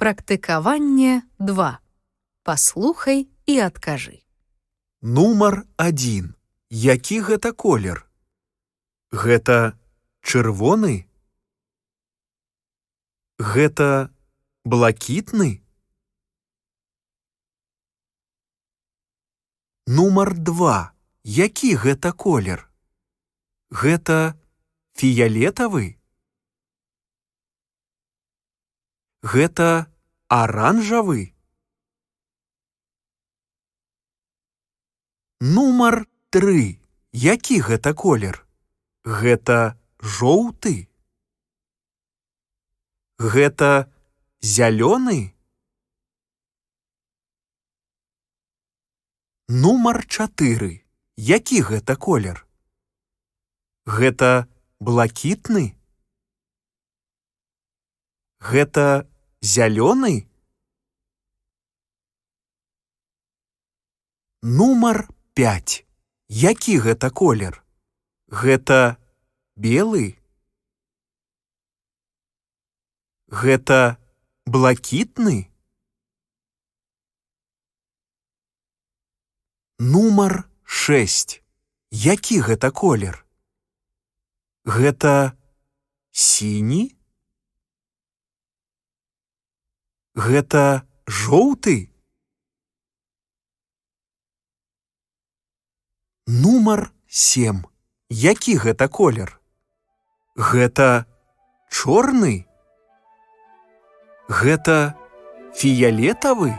Практыкаванне 2. Паслухай і адкажы. Нумар 1. Які гэта колер? Гэта чырвоны? Гэта блакітны? Нумар 2. Які гэта колер? Гэта фіялетавы? Гэта аранжавы? Нумар 3. Які гэта колер? Гэта жоўты? Гэта зялёны? Нумар 4. Які гэта колер? Гэта блакітны? Гэта зялёны? Нумар 5. Які гэта колер? Гэта белы? Гэта блакітны? Нумар 6. Які гэта колер? Гэта сіні? Гэта жоўты? Нумар 7. Які гэта колер? Гэта чорны? Гэта фіялетавы?